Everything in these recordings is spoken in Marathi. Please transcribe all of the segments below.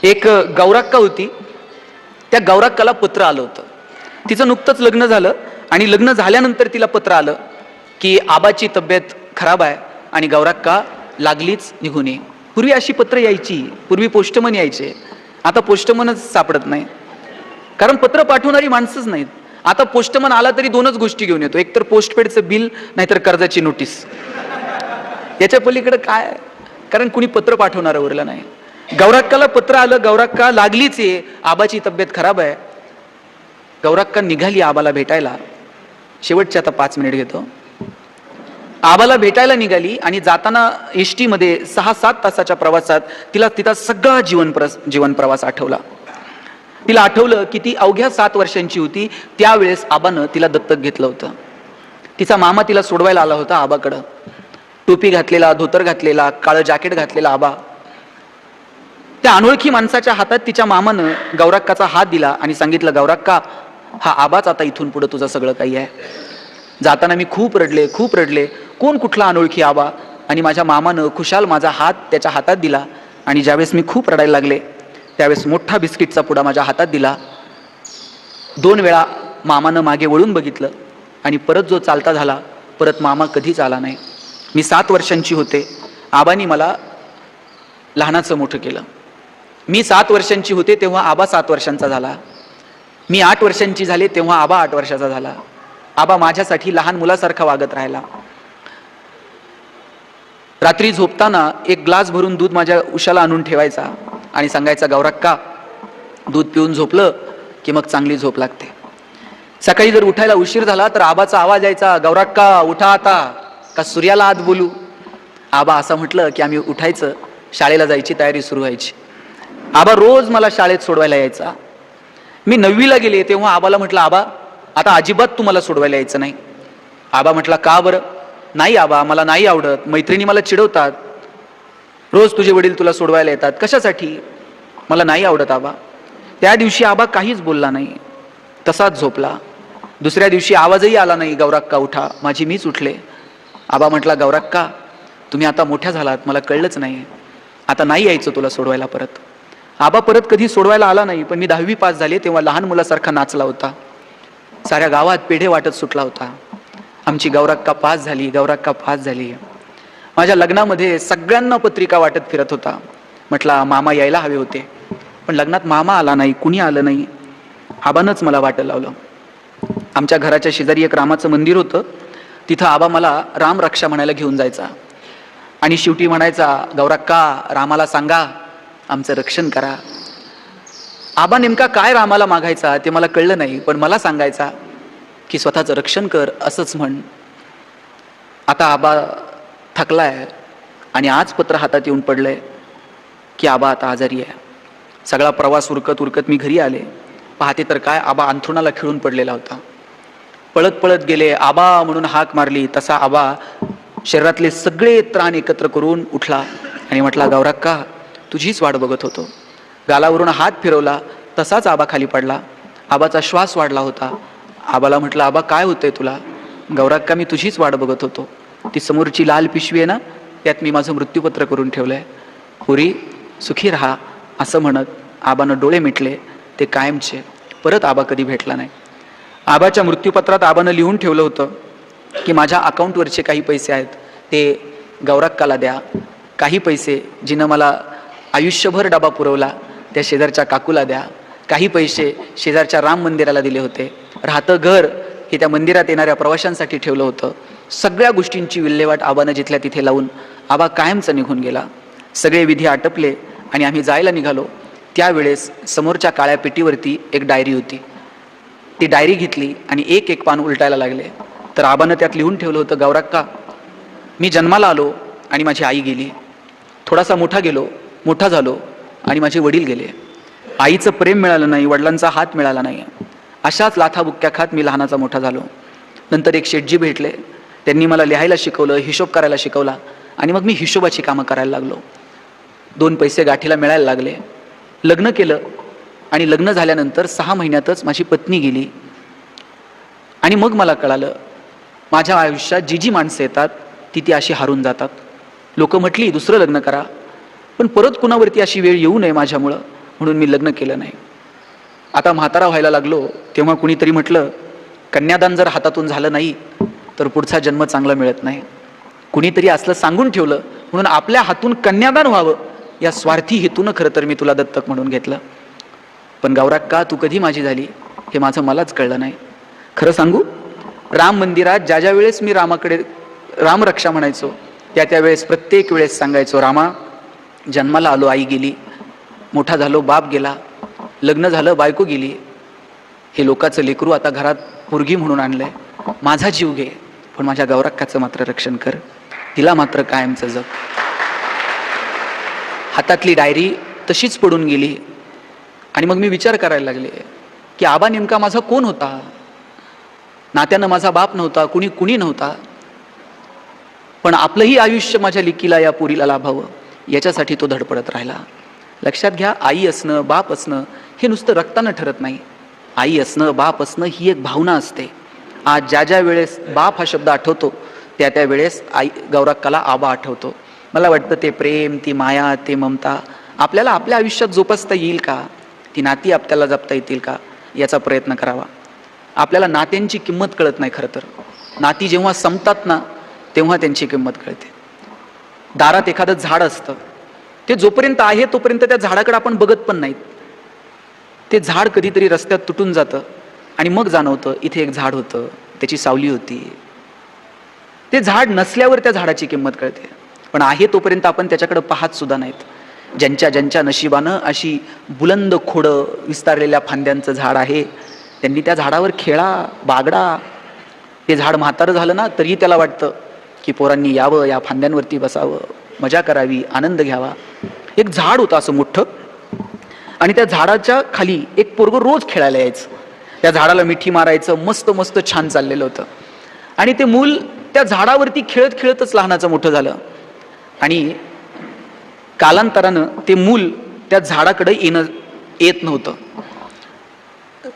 एक गौराक्का होती. त्या गौराक्काला पत्र आलं होतं. तिचं नुकतंच लग्न झालं आणि लग्न झाल्यानंतर तिला पत्र आलं की आबाची तब्येत खराब आहे आणि गौराक्का लागलीच निघून ये. पूर्वी अशी पत्र यायची, पूर्वी पोस्टमन यायचे. आता पोस्टमनच सापडत नाही, कारण पत्र पाठवणारी माणसंच नाहीत. आता पोस्टमन आला तरी दोनच गोष्टी घेऊन येतो, एक तर पोस्टपेडचं बिल, नाहीतर कर्जाची नोटीस. याच्या पलीकडे काय? कारण कुणी पत्र पाठवणारं उरलं नाही. गौराक्काला पत्र आलं, गौराक्का लागलीच आहे, आबाची तब्येत खराब आहे. गौराक्का निघाली आबाला भेटायला. शेवटचे आता 5 मिनिट घेतो. आबाला भेटायला निघाली आणि जाताना एसटी मध्ये 6-7 तासाच्या प्रवासात तिचा सगळा जीवन प्रवास आठवला. तिला आठवलं की ती अवघ्या 7 वर्षांची होती त्यावेळेस आबानं तिला दत्तक घेतलं होतं. तिचा मामा तिला सोडवायला आला होता आबाकडं. टोपी घातलेला, धोतर घातलेला, काळं जॅकेट घातलेला आबा. त्या अनोळखी माणसाच्या हातात तिच्या मामानं गौराक्काचा हात दिला आणि सांगितलं, गौराक्का, हा आबाच आता इथून पुढे तुझं सगळं काही आहे. जाताना मी खूप रडले. कोण कुठला अनोळखी आबा? आणि माझ्या मामानं खुशाल माझा हात त्याच्या हातात दिला आणि ज्यावेळेस मी खूप रडायला लागले त्यावेळेस मोठा बिस्किटचा पुडा माझ्या हातात दिला. 2 वेळा मामानं मागे वळून बघितलं आणि परत जो चालता झाला, परत मामा कधीच आला नाही. मी 7 वर्षांची होते, आबानी मला लहानाचं मोठं केलं. मी 7 वर्षांची होते तेव्हा आबा 7 वर्षांचा झाला. मी 8 वर्षांची झाले तेव्हा आबा 8 वर्षाचा झाला. आबा माझ्यासाठी लहान मुलासारखा वागत राहिला. रात्री झोपताना एक ग्लास भरून दूध माझ्या उशाला आणून ठेवायचा आणि सांगायचा, गौराक्का, दूध पिऊन झोपलं की मग चांगली झोप लागते. सकाळी जर उठायला उशीर झाला तर आबाचा आवाज यायचा, गौराक्का उठा आता, का सूर्याला आत बोलू? आबा असं म्हटलं की आम्ही उठायचं, शाळेला जायची तयारी सुरू व्हायची. आबा रोज मला शाळेत सोडवायला यायचा. मी 9वीला गेले तेव्हा आबाला म्हटलं, आबा आता अजिबात तुम्हाला सोडवायला यायचं नाही. आबा म्हटला, का बरं? नाही आबा, मला नाही आवडत, मैत्रिणी मला चिडवतात, रोज तुझे वडील तुला सोडवायला येतात, कशासाठी? मला नाही आवडत आबा. त्या दिवशी आबा काहीच बोलला नाही, तसाच झोपला. दुसऱ्या दिवशी आवाजही आला नाही, गौराक्का उठा. माझी मीच उठले. आबा म्हटला, गौराक्का, तुम्ही आता मोठ्या झालात, मला कळलंच नाही, आता नाही यायचं तुला सोडवायला परत. आबा परत कधी सोडवायला आला नाही. पण मी 10वी पास झाले तेव्हा लहान मुलासारखा नाचला होता. साऱ्या गावात पेढे वाटत सुटला होता. आमची गौराक्का पास झाली, गौराक्का पास झाली. माझ्या लग्नामध्ये सगळ्यांना पत्रिका वाटत फिरत होता. म्हटला मामा यायला हवे होते, पण लग्नात मामा आला नाही, कुणी आलं नाही. आबानंच मला वाटं लावलं. आमच्या घराच्या शेजारी एक रामाचं मंदिर होतं. तिथं आबा मला राम रक्षा म्हणायला घेऊन जायचा आणि शेवटी म्हणायचा, गौराक्का, रामाला सांगा आमचं रक्षण करा. आबा नेमका काय रामाला मागायचा ते मला कळलं नाही, पण मला सांगायचा की स्वतःचं रक्षण कर, असंच म्हण. आता आबा थकलाय आणि आज पत्र हातात येऊन पडलंय की आबा आता आजारी आहे. सगळा प्रवास उरकत मी घरी आले. पाहते तर काय, आबा अंथरुणाला खिळून पडलेला होता. पळत गेले, आबा म्हणून हाक मारली तसा आबा शरीरातले सगळे त्राण एकत्र करून उठला आणि म्हटला, गौराक्का, तुझीच वाट बघत होतो. गालावरून हात फिरवला तसाच आबा खाली पडला. आबाचा श्वास वाढला होता. आबाला म्हटलं, आबा काय होतंय तुला? गौराक्का, मी तुझीच वाट बघत होतो. ती समोरची लाल पिशवी आहे ना, त्यात मी माझं मृत्यूपत्र करून ठेवलंय. पुरी सुखी राहा, असं म्हणत आबानं डोळे मिटले. ते कायमचे. परत आबा कधी भेटला नाही. आबाच्या मृत्यूपत्रात आबानं लिहून ठेवलं होतं की माझ्या अकाउंटवरचे काही पैसे आहेत ते गौराक्काला द्या. काही पैसे जिनं मला आयुष्यभर डबा पुरवला त्या शेजारच्या काकूला द्या. काही पैसे शेजारच्या राम मंदिराला दिले होते. राहतं घर हे त्या मंदिरात येणाऱ्या प्रवाशांसाठी ठेवलं होतं. सगळ्या गोष्टींची विल्हेवाट आबानं जिथल्या तिथे लावून आबा कायमचा निघून गेला. सगळे विधी आटपले आणि आम्ही जायला निघालो. त्यावेळेस समोरच्या काळ्या पेटीवरती एक डायरी होती. ती डायरी घेतली आणि एक पान उलटायला लागले. तर आबानं त्यात लिहून ठेवलं होतं, गौराक्का, मी जन्माला आलो आणि माझी आई गेली. थोडासा मोठा झालो आणि माझे वडील गेले. आईचं प्रेम मिळालं नाही, वडिलांचा हात मिळाला नाही. अशाच लाथाबुक्क्या खात मी लहानाचा मोठा झालो. नंतर एक शेठजी भेटले. त्यांनी मला लिहायला शिकवलं, हिशोब करायला शिकवला आणि मग मी हिशोबाची कामं करायला लागलो. 2 पैसे गाठीला मिळायला लागले. लग्न केलं आणि लग्न झाल्यानंतर 6 महिन्यातच माझी पत्नी गेली. आणि मग मला कळालं, माझ्या आयुष्यात जी माणसं येतात ती अशी हारून जातात. लोक म्हटली दुसरं लग्न करा, पण परत कुणावरती अशी वेळ येऊ नये माझ्यामुळं म्हणून मी लग्न केलं नाही. आता म्हातारा व्हायला लागलो तेव्हा कुणीतरी म्हटलं, कन्यादान जर हातातून झालं नाही तर पुढचा जन्म चांगला मिळत नाही. कुणीतरी असलं सांगून ठेवलं, म्हणून आपल्या हातून कन्यादान व्हावं या स्वार्थी हेतून खरं तर मी तुला दत्तक म्हणून घेतलं. पण गौराक्का, तू कधी माझी झाली हे माझं मलाच कळलं नाही. खरं सांगू, राम मंदिरात ज्या ज्या वेळेस मी रामाकडे रामरक्षा म्हणायचो, त्या वेळेस प्रत्येक वेळेस सांगायचो, रामा, जन्माला आलो आई गेली, मोठा झालो बाप गेला, लग्न झालं बायको गेली, हे लोकांचं लेकरू आता घरात पोरगी म्हणून आणलंय, माझा जीव घे, पण माझ्या गौराक्काचं मात्र रक्षण कर, तिला मात्र कायमचं जग. हातातली डायरी तशीच पडून गेली. आणि मग मी विचार करायला लागले की आबा नेमका माझा कोण होता. नात्यानं माझा बाप नव्हता, कुणी नव्हता, पण आपलंही आयुष्य माझ्या लिकीला या पोरीला लाभावं याच्यासाठी तो धडपडत राहिला. लक्षात घ्या, आई असणं बाप असणं हे नुसतं रक्तानं ठरत नाही. आई असणं बाप असणं ही एक भावना असते. आज ज्या ज्या वेळेस बाप हा शब्द आठवतो त्या वेळेस आई गौराक्काला आबा आठवतो. मला वाटतं ते प्रेम, ती माया, ते ममता आपल्याला आपल्या आयुष्यात जोपासता येईल का, ती नाती आपल्याला जपता येतील का याचा प्रयत्न करावा. आपल्याला नात्यांची किंमत कळत नाही. खरं तर नाती जेव्हा संपतात ना तेव्हा त्यांची किंमत कळते. दारात एखादं झाड असतं, ते जोपर्यंत आहे तोपर्यंत त्या झाडाकडे आपण बघत पण नाहीत. ते झाड कधीतरी रस्त्यात तुटून जातं आणि मग जाणवतं इथे एक झाड होतं, त्याची सावली होती. ते झाड नसल्यावर त्या झाडाची किंमत कळते, पण आहे तोपर्यंत आपण त्याच्याकडे पाहत सुद्धा नाहीत. ज्यांच्या नशिबानं अशी बुलंद खोडं विस्तारलेल्या फांद्यांचं झाड आहे, त्यांनी त्या झाडावर खेळा, बागडा. ते झाड म्हातारं झालं ना तरी त्याला वाटतं की पोरांनी यावं, या फांद्यांवरती बसावं, मजा करावी, आनंद घ्यावा. एक झाड होतं असं मोठं, आणि त्या झाडाच्या खाली एक पोरगं रोज खेळायला यायचं. त्या झाडाला मिठी मारायचं, मस्त मस्त छान चाललेलं होतं. आणि ते मूल त्या झाडावरती खेळत खेळतच लहानाचं मोठं झालं. आणि कालांतरानं ते मूल त्या झाडाकडे येत नव्हतं.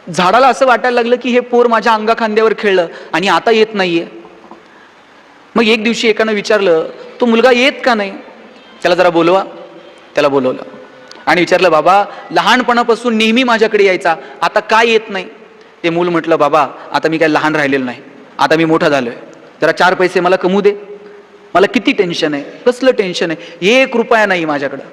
झाडाला असं वाटायला लागलं की हे पोर माझ्या अंगाखांद्यावर खेळलं आणि आता येत नाहीये. मग एक दिवशी एकानं विचारलं, तो मुलगा येत का नाही, त्याला जरा बोलवा. त्याला बोलवलं आणि विचारलं, बाबा लहानपणापासून नेहमी माझ्याकडे यायचा, आता काय येत नाही. ते मूल म्हटलं, बाबा आता मी काय लहान राहिलेलं नाही, आता मी मोठा झालोय, जरा 4 पैसे मला कमवू दे. मला किती टेन्शन आहे, कसलं टेन्शन आहे, 1 रुपया नाही माझ्याकडं,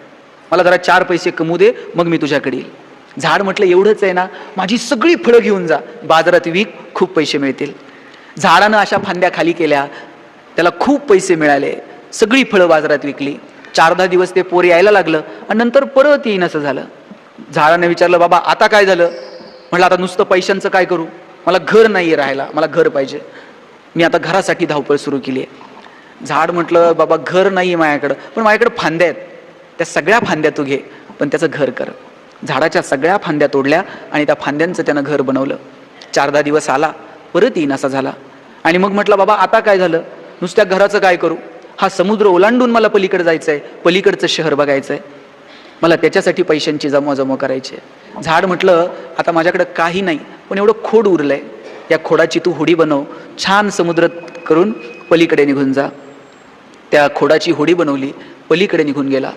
मला जरा 4 पैसे कमवू दे, मग मी तुझ्याकडे येईल. झाड म्हटलं, एवढंच आहे ना, माझी सगळी फळं घेऊन जा, बाजारात विक, खूप पैसे मिळतील. झाडानं अशा फांद्या खाली केल्या, त्याला खूप पैसे मिळाले, सगळी फळं बाजारात विकली. 4-10 दिवस ते पोर यायला लागलं आणि नंतर परत येईन असं झालं. झाडाने विचारलं, बाबा आता काय झालं. म्हटलं, आता नुसतं पैशांचं काय करू, मला घर नाही राहायला, मला घर पाहिजे, मी आता घरासाठी धावपळ सुरू केली आहे. झाड म्हटलं, बाबा घर नाही आहे माझ्याकडं, पण माझ्याकडे फांद्या आहेत, त्या सगळ्या फांद्या तू घे, पण त्याचं घर कर. झाडाच्या सगळ्या फांद्या तोडल्या आणि त्या फांद्यांचं त्यानं घर बनवलं. 4-10 दिवस आला, परत येईन असा झाला. आणि मग म्हटलं, बाबा आता काय झालं, नुसत्या घराचं काय करू, हा समुद्र ओलांडून मला पलीकडे जायचं आहे, पलीकडचं शहर बघायचं आहे, मला त्याच्यासाठी पैशांची जमवाजमव करायची आहे. झाड म्हटलं, आता माझ्याकडे काही नाही, पण एवढं खोड उरलंय, या खोडाची तू होडी बनव, छान समुद्र करून पलीकडे निघून जा. त्या खोडाची होडी बनवली, पलीकडे निघून गेला.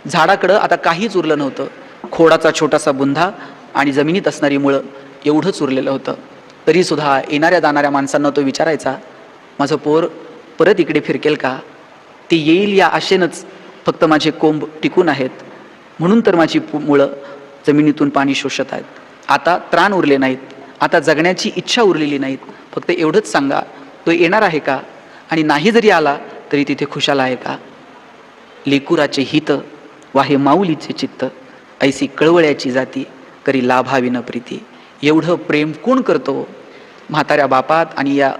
झाडाकडं आता काहीच उरलं नव्हतं, खोडाचा छोटासा बुंधा आणि जमिनीत असणारी मुळं एवढंच उरलेलं होतं. तरी सुद्धा येणाऱ्या जाणाऱ्या माणसांना तो विचारायचा, माझं पोर परत इकडे फिरकेल का, ते येईल या आशेनंच फक्त माझे कोंब टिकून आहेत, म्हणून तर माझी मुळं जमिनीतून पाणी शोषत आहेत. आता त्राण उरले नाहीत, आता जगण्याची इच्छा उरलेली नाहीत, फक्त एवढंच सांगा, तो येणार आहे का, आणि नाही जरी आला तरी तिथे खुशाल आहे का. लेकुराचे हित वाहे माऊलीचे चित्त, ऐसी कळवळ्याची जाती करी लाभाविन प्रीती. एवढं प्रेम कोण करतो म्हाताऱ्या बापात, आणि या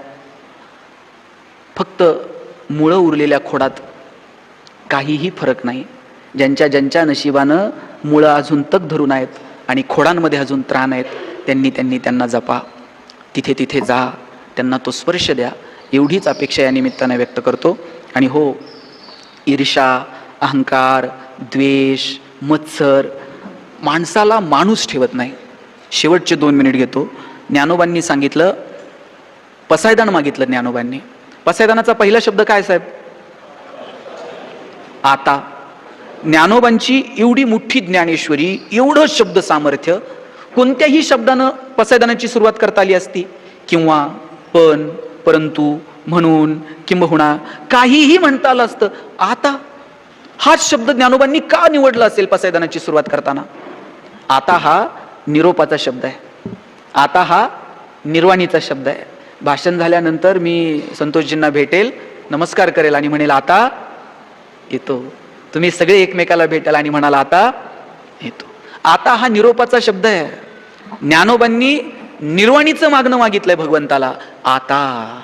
फक्त मुळं उरलेल्या खोडात काहीही फरक नाही. ज्यांच्या नशिबानं मुळं अजून तग धरून आहेत आणि खोडांमध्ये अजून त्राण आहेत, त्यांना जपा, तिथे जा, त्यांना तो स्पर्श द्या, एवढीच अपेक्षा या निमित्तानं व्यक्त करतो. आणि हो, ईर्षा, अहंकार, द्वेष, मत्सर माणसाला माणूस ठेवत नाही. शेवटचे 2 मिनिट घेतो. ज्ञानोबांनी सांगितलं, पसायदान मागितलं ज्ञानोबांनी. पसायदानाचा पहिला शब्द काय साहेब, आता. ज्ञानोबांची एवढी मोठी ज्ञानेश्वरी, एवढं शब्द सामर्थ्य, कोणत्याही शब्दानं पसायदानाची सुरुवात करता आली असती, किंवा, पण, परंतु, म्हणून, किंबहुना, काहीही म्हणता आलं असतं. आता हाच शब्द ज्ञानोबांनी का निवडला असेल पसायदानाची सुरुवात करताना? आता हा निरोपाचा शब्द आहे, आता हा निर्वाणीचा शब्द आहे. भाषण झाल्यानंतर मी संतोषजींना भेटेल, नमस्कार करेल आणि म्हणेल आता येतो. तुम्ही सगळे एकमेकाला भेटाल आणि म्हणाल आता येतो. आता हा निरोपाचा शब्द आहे. ज्ञानोबांनी निर्वाणीचं मागणं मागितलंय भगवंताला, आता.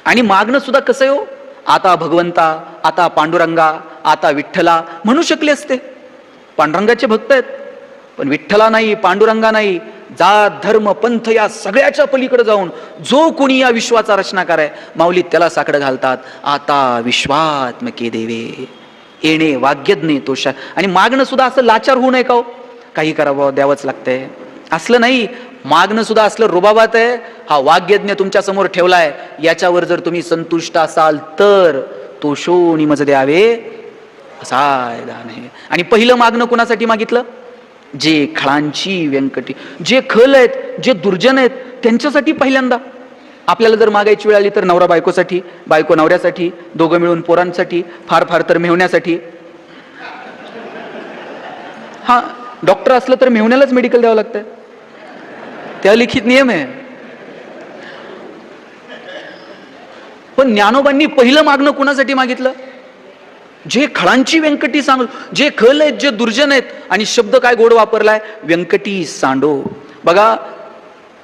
आणि मागणं सुद्धा कसं हो? आता भगवंता, आता पांडुरंगा, आता विठ्ठला म्हणू शकले असते. पांडुरंगाचे भक्त आहेत, पण विठ्ठला नाही, पांडुरंगा नाही. जात धर्म पंथ या सगळ्याच्या पलीकडे जाऊन जो कोणी या विश्वाचा रचनाकार आहे, माऊली त्याला साकडं घालतात. आता विश्वात्मके देवे येणे वाग्यज्ञे तोषा. आणि मागणं सुद्धा असं लाचार होऊ नये का हो? काही करावं, द्यावंच लागतंय असलं नाही. मागणं सुद्धा असलं रुबाबात आहे. हा वाग्यज्ञ तुमच्या समोर ठेवलाय, याच्यावर जर तुम्ही संतुष्ट असाल तर तोषोनी मज द्यावे असाय दान आहे. आणि पहिलं मागणं कोणासाठी मागितलं? जे खळांची व्यंकटी, जे खल आहेत, जे दुर्जन आहेत, त्यांच्यासाठी पहिल्यांदा. आपल्याला जर मागायची वेळ आली तर नवरा बायकोसाठी, बायको नवऱ्यासाठी, दोघं मिळून पोरांसाठी, फार फार तर मेहुण्यासाठी. हा, डॉक्टर असलं तर मेहुण्यालाच मेडिकल द्यावं लागतंय, त्या लिखित नियम आहे. पण ज्ञानोबांनी पहिलं मागणं कुणासाठी मागितलं? जे खळांची व्यंकटी सांडो, जे खल आहेत, जे दुर्जन आहेत. आणि शब्द काय गोड वापरलाय? व्यंकटी सांडो. बघा,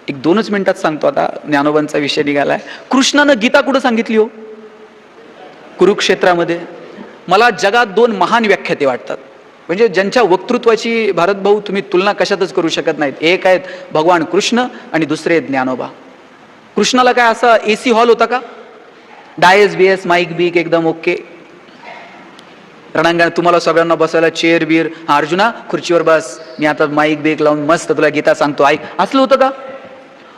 एक 2च मिनिटात सांगतो. आता ज्ञानोबांचा विषय निघालाय. कृष्णानं गीता कुठं सांगितली हो? कुरुक्षेत्रामध्ये. मला जगात 2 महान व्याख्याते वाटतात, म्हणजे ज्यांच्या वक्तृत्वाची भारतभाऊ तुम्ही तुलना कशातच करू शकत नाहीत. एक आहेत भगवान कृष्ण आणि दुसरे आहेत ज्ञानोबा. कृष्णाला काय असा AC हॉल होता का? डायस बीएस माईक बीक एकदम ओके, रणांगण तुम्हाला सगळ्यांना बसायला चेअर बीर. हा अर्जुना खुर्चीवर बस, मी आता माईक बेक लावून मस्त तुला गीता सांगतो ऐक, असलं होतं का?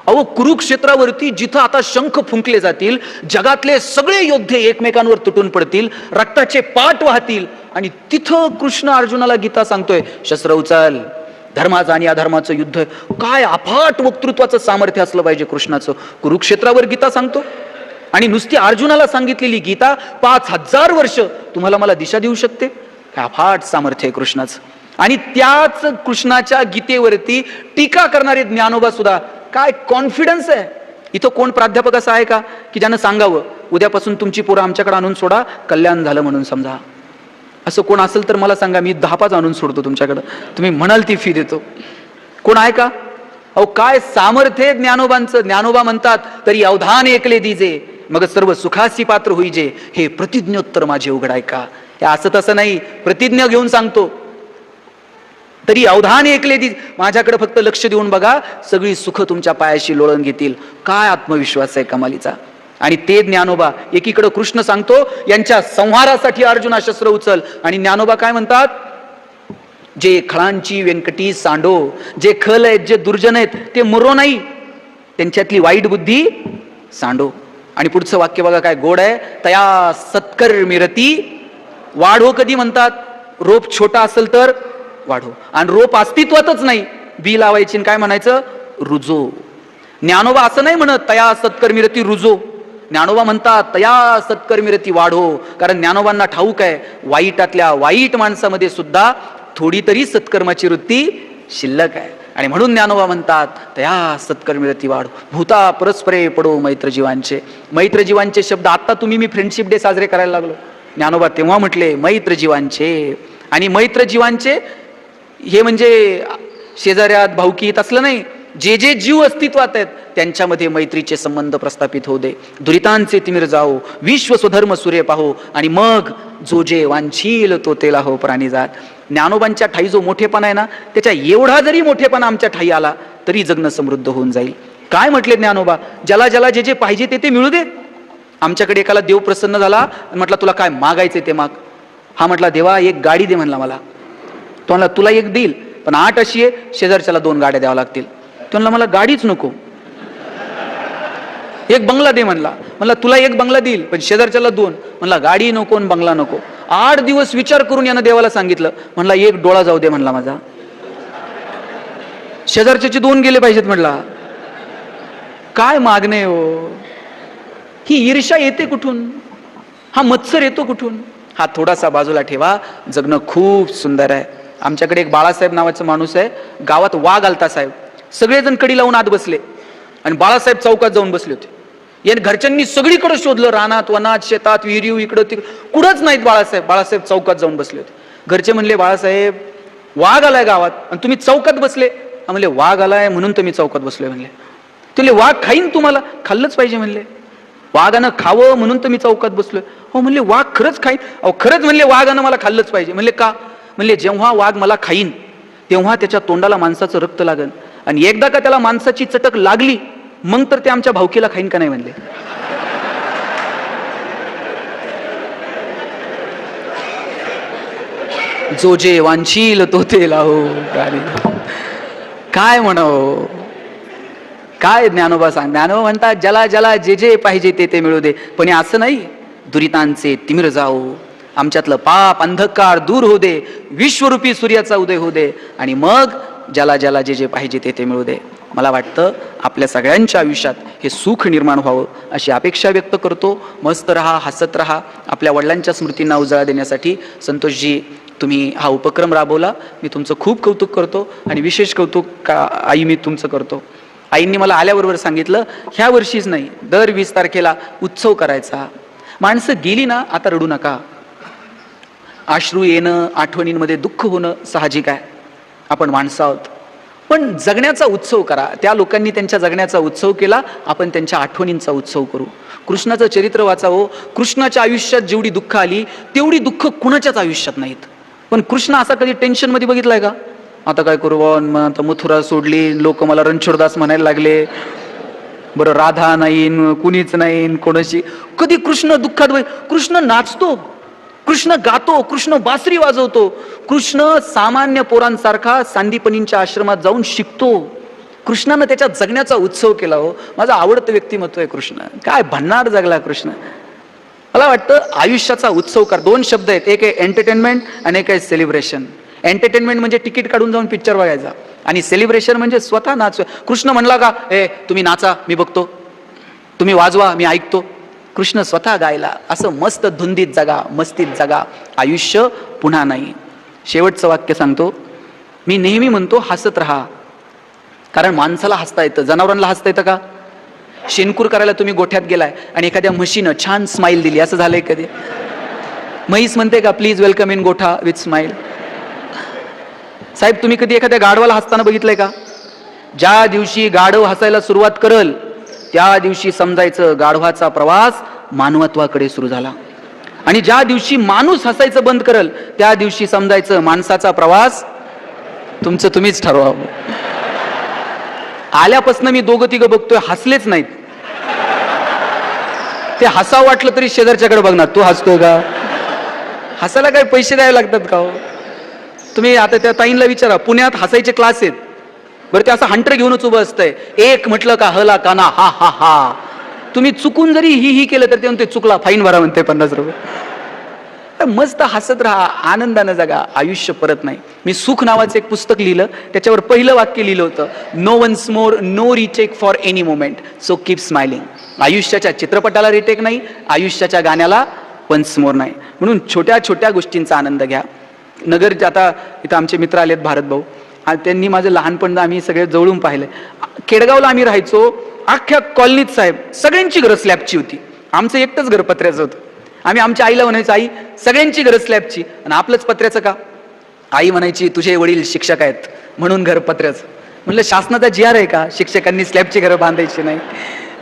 अहो, कुरुक्षेत्रावरती जिथं आता शंख फुंकले जातील, जगातले सगळे योद्धे एकमेकांवर तुटून पडतील, रक्ताचे पाट वाहतील, आणि तिथं कृष्ण अर्जुनाला गीता सांगतोय, शस्त्र उचल, धर्माचं आणि अधर्माचं युद्ध. काय अफाट वक्तृत्वाचं सामर्थ्य असलं पाहिजे कृष्णाचं. कुरुक्षेत्रावर गीता सांगतो, आणि नुसती अर्जुनाला सांगितलेली गीता 5000 वर्ष तुम्हाला मला दिशा देऊ शकते. काय अफाट सामर्थ्य आहे कृष्णाचं. आणि त्याच कृष्णाच्या गीतेवरती टीका करणारे ज्ञानोबा सुद्धा, काय कॉन्फिडन्स आहे. इथं कोण प्राध्यापक असं आहे का की ज्यानं सांगावं उद्यापासून तुमची पोरं आमच्याकडे आणून सोडा, कल्याण झालं म्हणून समजा? असं कोण असेल तर मला सांगा, मी 10-5 आणून सोडतो तुमच्याकडं, तुम्ही म्हणाल ती फी देतो. कोण आहे का? अहो, काय सामर्थ्य ज्ञानोबांचं. ज्ञानोबा म्हणतात, तरी अवधान ऐकले दिजे, मग सर्व सुखासी पात्र होईजे, हे प्रतिज्ञोत्तर माझे उघड आहे का? हे असं तसं नाही, प्रतिज्ञा घेऊन सांगतो. तरी अवधान ऐकले दी, माझ्याकडे फक्त लक्ष देऊन बघा, सगळी सुख तुमच्या पायाशी लोळून घेतील. काय आत्मविश्वास आहे कमालीचा. आणि ते ज्ञानोबा एकीकडे कृष्ण सांगतो यांच्या संहारासाठी अर्जुना शस्त्र उचल, आणि ज्ञानोबा काय म्हणतात? जे खळांची व्यंकटी सांडो, जे खल आहेत, जे दुर्जन आहेत, ते मरो नाही, त्यांच्यातली वाईट बुद्धी सांडो. आणि पुढचं वाक्य बघा काय गोड आहे, तया सत्कर्मी रती वाढो. कधी म्हणतात? रोप छोटा असेल तर वाढो, आणि रोप अस्तित्वातच नाही, बी लावायची, काय म्हणायचं? रुजो. ज्ञानोबा असं नाही म्हणत तया सत्कर्मी रती रुजो. ज्ञानोबा म्हणतात तया सत्कर्मी रती वाढो, कारण ज्ञानोबांना ठाऊक आहे वाईटातल्या वाईट माणसामध्ये सुद्धा थोडी तरी सत्कर्माची वृत्ती शिल्लक आहे. आणि म्हणून ज्ञानोबा म्हणतात तया सत्कर्मी रती वाढो. भूता परस्परे पडो मैत्र जीवांचे. मैत्र जीवांचे शब्द आता तुम्ही, मी फ्रेंडशिप डे साजरे करायला लागलो, ज्ञानोबा तेव्हा म्हटले मैत्र जीवांचे. आणि मैत्र जीवांचे हे म्हणजे शेजाऱ्यात भाऊकीत असलं नाही, जे जे जीव अस्तित्वात आहेत त्यांच्यामध्ये मैत्रीचे संबंध प्रस्थापित होऊ दे. दुरितांचे तिमिर जाओ, विश्व स्वधर्म सूर्य पाहो, आणि मग जो जे वांछील तो तेला हो प्राणी जात. ज्ञानोबांच्या ठाई जो मोठेपणा आहे ना, त्याच्या एवढा जरी मोठेपणा आमच्या ठाई आला तरी जगणं समृद्ध होऊन जाईल. काय म्हटले ज्ञानोबा? ज्याला ज्याला जे जे पाहिजे ते ते मिळू दे. आमच्याकडे एकाला देव प्रसन्न झाला, म्हटला तुला काय मागायचे ते माग. हा म्हटला देवा एक गाडी दे म्हणला मला. तो म्हणला तुला एक देईल, पण 8 अशी आहे, शेजारच्याला 2 गाड्या द्याव्या लागतील. तो म्हणला मला गाडीच नको, एक बंगला दे म्हणला. म्हणला तुला एक बंगला देईल, पण शेजारच्याला 2. म्हणला गाडी नको आणि बंगला नको. 8 दिवस विचार करून यानं देवाला सांगितलं, म्हणला एक डोळा जाऊ दे म्हणला माझा, शेजारच्याचे 2 गेले पाहिजेत म्हणला. काय मागणे हो. ही ईर्ष्या येते कुठून, हा मत्सर येतो कुठून. हा थोडासा बाजूला ठेवा, जगणं खूप सुंदर आहे. आमच्याकडे एक बाळासाहेब नावाचा माणूस आहे, गावात वाघ आलता साहेब, सगळेजण कडी लावून आत बसले आणि बाळासाहेब चौकात जाऊन बसले होते. याने घरच्यांनी सगळीकडे शोधलं, रानात वनात शेतात विहिरीव इकडं तिकडं, कुठंच नाहीत बाळासाहेब. बाळासाहेब चौकात जाऊन बसले होते. घरचे म्हणले बाळासाहेब वाघ आलाय गावात आणि तुम्ही चौकात बसले. म्हणले वाघ आलाय म्हणून तुम्ही चौकात बसलोय म्हणले. तुले वाघ खाईन, तुम्हाला खाल्लंच पाहिजे म्हणले. वाघानं खावं म्हणून तर मी चौकात बसलोय. हो म्हणले वाघ खरंच खाईन. अहो खरंच म्हणले वाघानं मला खाल्लंच पाहिजे. म्हणले का. म्हणले जेव्हा वाघ मला खाईन तेव्हा त्याच्या तोंडाला माणसाचं रक्त लागन, आणि एकदा का त्याला माणसाची चटक लागली मग तर ते आमच्या भावकीला खाईन का नाही म्हणले. जो जे वांशील तो ते लाहो. काय म्हणावं, काय ज्ञानोबा सांग. ज्ञानोबा म्हणतात ज्याला ज्याला जे जे पाहिजे ते ते मिळू दे, पण असं नाही. दुरितांचे तिमिर जाऊ, आमच्यातलं पाप अंधकार दूर होऊ दे, विश्वरूपी सूर्याचा उदय होऊ दे, आणि मग ज्याला ज्याला जे जे पाहिजे ते ते मिळू दे. मला वाटतं आपल्या सगळ्यांच्या आयुष्यात हे सुख निर्माण व्हावं अशी अपेक्षा व्यक्त करतो. मस्त रहा, हसत रहा. आपल्या वडिलांच्या स्मृतींना उजाळा देण्यासाठी संतोषजी तुम्ही हा उपक्रम राबवला, मी तुमचं खूप कौतुक करतो, आणि विशेष कौतुक आई मी तुमचं करतो. आईंनी मला आल्याबरोबर सांगितलं, ह्या वर्षीच नाही दर 20 तारखेला उत्सव करायचा. माणसं गेली ना आता रडू नका. अश्रू येणं, आठवणींमध्ये दुःख होणं साहजिक आहे, आपण माणसं आहोत. पण जगण्याचा उत्सव करा. त्या लोकांनी त्यांच्या जगण्याचा उत्सव केला, आपण त्यांच्या आठवणींचा उत्सव करू. कृष्णाचं चरित्र वाचावं. कृष्णाच्या आयुष्यात जेवढी दुःख आली तेवढी दुःख कुणाच्याच आयुष्यात नाहीत. पण कृष्ण असा कधी टेन्शन मध्ये बघितलाय का, आता काय करू, आता मथुरा सोडली, लोक मला रणछोडदास म्हणायला लागले, बरं राधा नाही, कुणीच नाही कोणाशी. कधी कृष्ण दुःखात. कृष्ण नाचतो, कृष्ण गातो, कृष्ण बासरी वाजवतो. कृष्ण सामान्य पोरांसारखा सांदीपनींच्या आश्रमात जाऊन शिकतो. कृष्णानं त्याच्या जगण्याचा उत्सव केला. हो, माझं आवडतं व्यक्तिमत्व आहे कृष्ण. काय भन्नाट जगला कृष्ण. मला वाटतं आयुष्याचा उत्सव कर. 2 शब्द आहेत, एक आहे एंटरटेनमेंट आणि एक आहे सेलिब्रेशन. एंटरटेनमेंट म्हणजे तिकीट काढून जाऊन पिक्चर बघायचा, आणि सेलिब्रेशन म्हणजे स्वतः नाच. कृष्ण म्हणला का तुम्ही नाचा मी बघतो, तुम्ही वाजवा मी ऐकतो. कृष्ण स्वतः गायला. असं मस्त धुंदीत जगा, मस्तीत जगा. आयुष्य पुन्हा नाही. शेवटचं वाक्य सांगतो. मी नेहमी म्हणतो हसत राहा, कारण माणसाला हसता येतं, जनावरांना हसता येतं का. शेणकूर करायला तुम्ही गोठ्यात गेलाय आणि एखाद्या म्हशीनं छान स्माईल दिली, असं झालंय कधी. म्हैस म्हणते का प्लीज वेलकम इन गोठा विथ स्माईल. साहेब तुम्ही कधी एखाद्या गाढवाला हसताना बघितलंय का. ज्या दिवशी गाढव हसायला सुरुवात करल त्या दिवशी समजायचं गाढवाचा प्रवास मानवत्वाकडे सुरू झाला, आणि ज्या दिवशी माणूस हसायचं बंद करल त्या दिवशी समजायचं माणसाचा प्रवास तुमचं तुम्हीच ठरवा. आल्यापासून मी 2-3 बघतोय हसलेच नाहीत. ते हसावं वाटलं तरी शेजारच्याकडे बघणार, तू हसतोय का. हसायला काय पैसे द्यावे लागतात का हो. तुम्ही आता त्या ताईंना विचारा, पुण्यात हसायचे क्लास आहेत बरं, ते असं हंटर घेऊनच उभं असतंय. एक म्हटलं का हला काना हा हा हा. तुम्ही चुकून जरी ही केलं तर ते म्हणते चुकला, फाईन भरा म्हणते 50 रुपये. मस्त हसत राहा, आनंदानं जगा. आयुष्य परत नाही. मी सुख नावाचं एक पुस्तक लिहिलं, त्याच्यावर पहिलं वाक्य लिहिलं होतं, no once more, no retake for any moment, so keep smiling. आयुष्याच्या चित्रपटाला रिटेक नाही, आयुष्याच्या गाण्याला वन्स मोर नाही. म्हणून छोट्या छोट्या गोष्टींचा आनंद घ्या. नगर आता इथं आमचे मित्र आलेत भारत भाऊ, त्यांनी माझं लहानपण आम्ही सगळे जवळून पाहिलंय. खेडगावला आम्ही राहायचो, अख्ख्या कॉलनीत साहेब सगळ्यांची घरं स्लॅबची होती, आमचं एकटंच घर पत्र्याचं होतं. आम्ही आमच्या आईला म्हणायचो, आई सगळ्यांची घर स्लॅबची आणि आपलंच पत्र्याचं का. आई म्हणायची तुझे वडील शिक्षक आहेत म्हणून घर पत्र्याचं. म्हणलं शासनाचा GR आहे का शिक्षकांनी स्लॅबची घरं बांधायची नाही.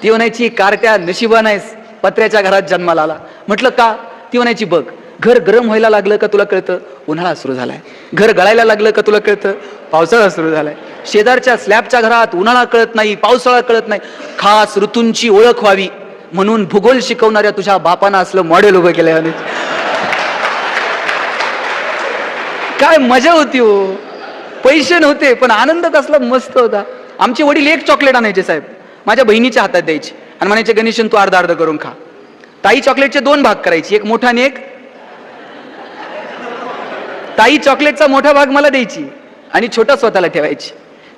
ती म्हणायची कारट्या नशिबा नाहीस, पत्र्याच्या घरात जन्माला आला. म्हटलं का. ती म्हणायची बघ, घर गरम व्हायला लागलं का तुला कळतं उन्हाळा सुरू झालाय, घर गळायला लागलं का तुला कळतं पावसाळा सुरू झालाय. शेजारच्या स्लॅबच्या घरात उन्हाळा कळत नाही, पावसाळा कळत नाही. खास ऋतूंची ओळख व्हावी म्हणून भूगोल शिकवणाऱ्या तुझ्या बापानं असलं मॉडेल उभं केलंय. काय मजा होती हो. पैसे नव्हते पण आनंद कसला मस्त होता. आमचे वडील एक चॉकलेट आणायचे साहेब, माझ्या बहिणीच्या हातात द्यायची आणि म्हणायचे गणेशन तू अर्धा अर्ध करून खा. ताई चॉकलेटचे 2 भाग करायची, एक मोठा आणि एक. ताई चॉकलेटचा मोठा भाग मला द्यायची आणि छोटा स्वतःला ठेवायची.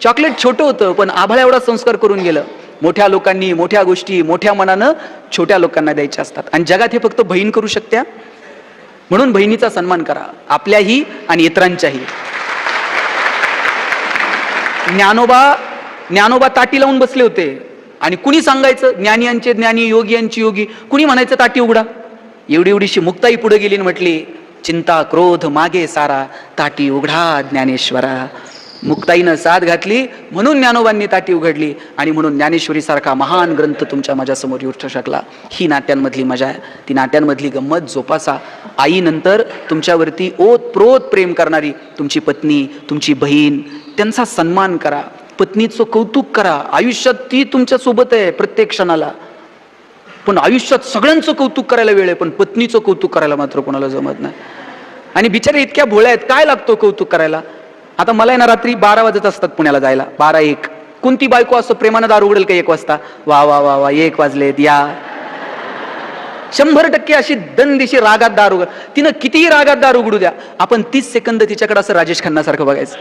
चॉकलेट छोटं होतं पण आभाळा एवढा संस्कार करून गेलं. मोठ्या लोकांनी मोठ्या गोष्टी मोठ्या मनानं छोट्या लोकांना द्यायच्या असतात आणि जगात हे फक्त बहीण करू शकत्या. म्हणून बहिणीचा सन्मान करा, आपल्याही आणि इतरांच्याही. ज्ञानोबा ताटी लावून बसले होते आणि कुणी सांगायचं ज्ञानियांचे ज्ञानी, योगियांची योगी, कुणी म्हणायचं ताटी उघडा. एवढी एवढीशी मुक्ताई पुढे गेली आणि म्हटली, चिंता क्रोध मागे सारा, ताटी उघडा ज्ञानेश्वरा. मुक्ताईनं साथ घातली म्हणून ज्ञानोबांनी ताटी उघडली आणि म्हणून ज्ञानेश्वरी सारखा महान ग्रंथ तुमच्या माझ्यासमोर येऊ शकला. ही नात्यांमधली मजा आहे, ती नात्यांमधली गंमत जोपासा. आईनंतर तुमच्यावरती ओतप्रोत प्रेम करणारी तुमची पत्नी, तुमची बहीण, त्यांचा सन्मान करा, पत्नीचं कौतुक करा. आयुष्यात ती तुमच्या सोबत आहे प्रत्येक क्षणाला, पण आयुष्यात सगळ्यांचं कौतुक करायला वेळ आहे, पण पत्नीचं कौतुक करायला मात्र कोणाला जमत नाही. आणि बिचारे इतक्या भोळ्या आहेत, काय लागतो कौतुक करायला. आता मला ना रात्री 12 वाजत असतात पुण्याला जायला, 12-1. कोणती बायको असं प्रेमानं दार उघडेल का 1 वाजता? वा वा वा वा 1 वाजलेत या. 100% अशी दंदिशी रागात दार उघड. तिनं कितीही रागात दार उघडू द्या, आपण 30 सेकंद तिच्याकडे असं राजेश खन्नासारखं बघायचं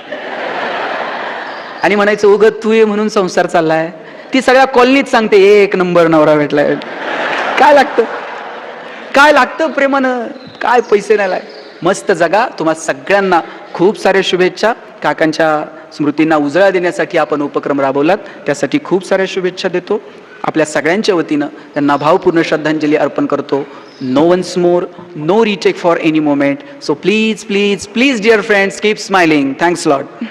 आणि म्हणायचं उगत तू ये म्हणून संसार चाललाय. ती सगळ्या कॉलनीत सांगते 1 नंबर नवरा भेटलाय. काय लागतं प्रेमानं, काय पैसे नाही. मस्त जगा. तुम्हा सगळ्यांना खूप साऱ्या शुभेच्छा. काकांच्या स्मृतींना उजळा देण्यासाठी आपण उपक्रम राबवलात, त्यासाठी खूप साऱ्या शुभेच्छा देतो. आपल्या सगळ्यांच्या वतीनं त्यांना भावपूर्ण श्रद्धांजली अर्पण करतो. No once more, no retake for any moment. So please please please dear friends, keep smiling. Thanks lot.